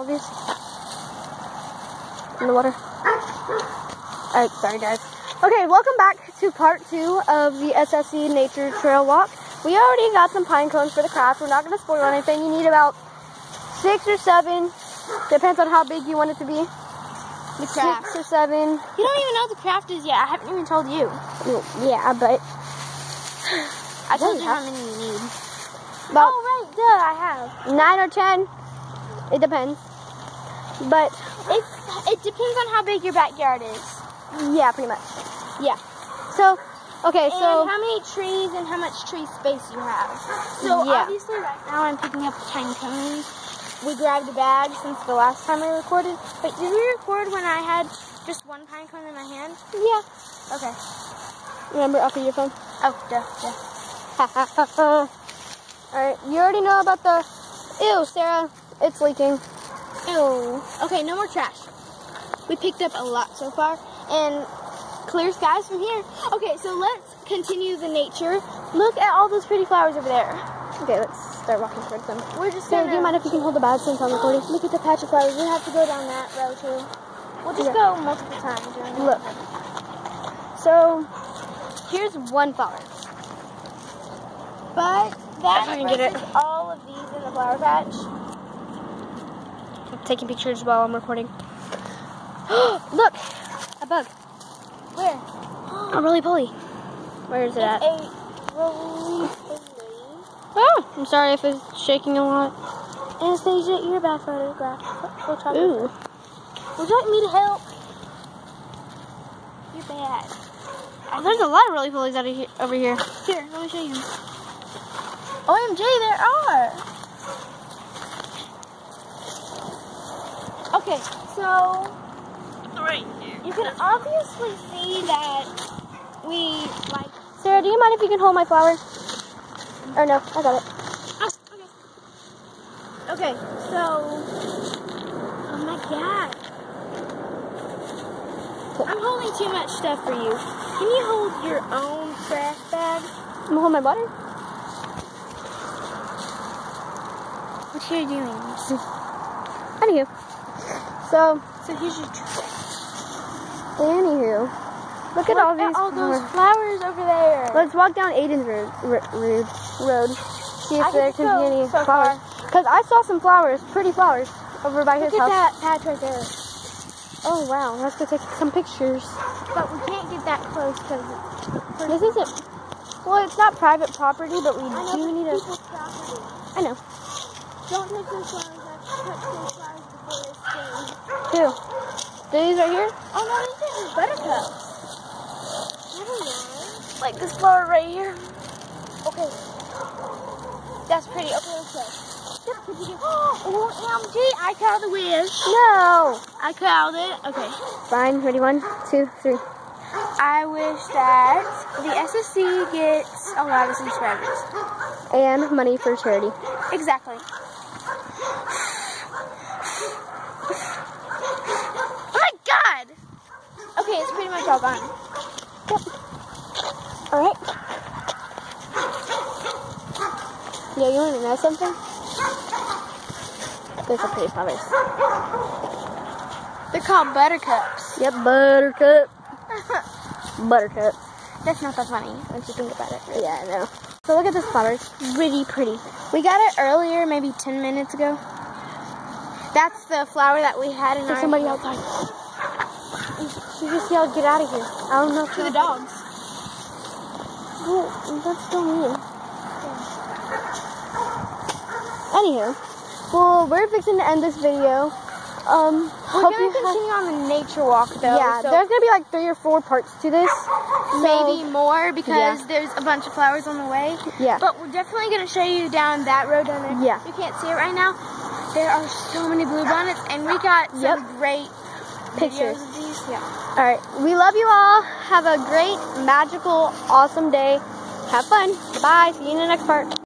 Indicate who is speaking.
Speaker 1: all these in the water. Alright, sorry guys. Okay, welcome back to part 2 of the SSC Nature Trail Walk. We already got some pine cones for the craft. We're not going to spoil anything. You need about 6 or 7. Depends on how big you want it to be.
Speaker 2: The craft.
Speaker 1: 6 or 7.
Speaker 2: You don't even know what the craft is yet. I haven't even told you.
Speaker 1: Yeah, but
Speaker 2: I told you how many you need.
Speaker 1: About
Speaker 2: right, duh, I have.
Speaker 1: 9 or 10. It depends. But
Speaker 2: it depends on how big your backyard is.
Speaker 1: yeah, pretty much.
Speaker 2: Yeah.
Speaker 1: So, okay,
Speaker 2: and
Speaker 1: so
Speaker 2: how many trees and how much tree space you have. So
Speaker 1: yeah.
Speaker 2: obviously right now I'm picking up pine cones. We grabbed a bag since the last time I recorded. Wait, did we record when I had just one pine cone in my hand?
Speaker 1: Yeah.
Speaker 2: Okay.
Speaker 1: Remember, off of your phone?
Speaker 2: Oh, duh.
Speaker 1: Alright, you already know about the... Ew, Sarah, it's leaking.
Speaker 2: Ew. Okay, no more trash. We picked up a lot so far. And clear skies from here. Okay, so let's continue the nature. Look at all those pretty flowers over there.
Speaker 1: Okay, let's start walking towards them.
Speaker 2: We're just
Speaker 1: Sarah,
Speaker 2: gonna...
Speaker 1: do you mind if you can hold the bag since I'm recording?
Speaker 2: Look at the patch of flowers. We have to go down that row too. We'll just go multiple times.
Speaker 1: Look. So, here's one flower.
Speaker 2: But that
Speaker 1: I can get it.
Speaker 2: all of these in the flower patch.
Speaker 1: I'm taking pictures while I'm recording. Look! A bug.
Speaker 2: Where?
Speaker 1: A roly-poly. Where is it at?
Speaker 2: A roly-poly.
Speaker 1: Oh, I'm sorry if it's shaking a lot.
Speaker 2: Anastasia, you're a bad photograph.
Speaker 1: Ooh.
Speaker 2: Would you like me to help? You're bad.
Speaker 1: Oh, there's a lot of roly-polies over here.
Speaker 2: Here, let me show you. OMG, there are. Okay, so you can obviously see that we like.
Speaker 1: Sarah, do you mind if you can hold my flower? Or no, I got it.
Speaker 2: Oh, okay. Okay, so. Oh my god. I'm holding too much stuff for you. Can you hold your own trash bag?
Speaker 1: I'm gonna hold my water.
Speaker 2: What are you doing?
Speaker 1: Anywho. So
Speaker 2: here's your trash.
Speaker 1: Anywho. Look at all these
Speaker 2: those flowers over there.
Speaker 1: Let's walk down Aiden's road. See if there can be any flowers. Because I saw some flowers, pretty flowers, over by his house.
Speaker 2: Look at that patch right there.
Speaker 1: Oh wow, let's go take some pictures.
Speaker 2: But we can't get that close because
Speaker 1: this isn't. Well, it's not private property, but we do need a.
Speaker 2: property.
Speaker 1: I know.
Speaker 2: Don't take those flowers. I have to touch those flowers before they sting.
Speaker 1: Two. These right here?
Speaker 2: Oh no, these are just buttercups. Never mind. Like this flower right here. Okay. That's pretty. Okay, let's go. Oh, OMG, I called the wish.
Speaker 1: No.
Speaker 2: I called it. Okay.
Speaker 1: Fine. Ready? 1, 2, 3.
Speaker 2: I wish that the SSC gets a lot of subscribers.
Speaker 1: And money for charity.
Speaker 2: Exactly. Oh my god! Okay, it's pretty much all gone.
Speaker 1: Yep. Alright. Yeah, you want to know something? Those are pretty flowers.
Speaker 2: They're called buttercups.
Speaker 1: Yep, buttercup. Buttercup.
Speaker 2: That's not that funny once you think about it.
Speaker 1: Yeah, I know. So look at this flower. It's really pretty.
Speaker 2: We got it earlier, maybe 10 minutes ago. That's the flower that we had in
Speaker 1: There's
Speaker 2: our...
Speaker 1: somebody outside. You just yelled, get out of here. I don't know.
Speaker 2: To the dogs.
Speaker 1: Well, that's still mean. Anywho, well, we're fixing to end this video.
Speaker 2: We're going to continue on the nature walk, though.
Speaker 1: Yeah,
Speaker 2: so
Speaker 1: there's going to be like 3 or 4 parts to this.
Speaker 2: Maybe more, because there's a bunch of flowers on the way.
Speaker 1: Yeah.
Speaker 2: But we're definitely going to show you down that road down there.
Speaker 1: Yeah.
Speaker 2: You can't see it right now. There are so many bluebonnets, and we got some great
Speaker 1: pictures
Speaker 2: of these. Yeah.
Speaker 1: All right. We love you all. Have a great, magical, awesome day. Have fun. Bye. See you in the next part.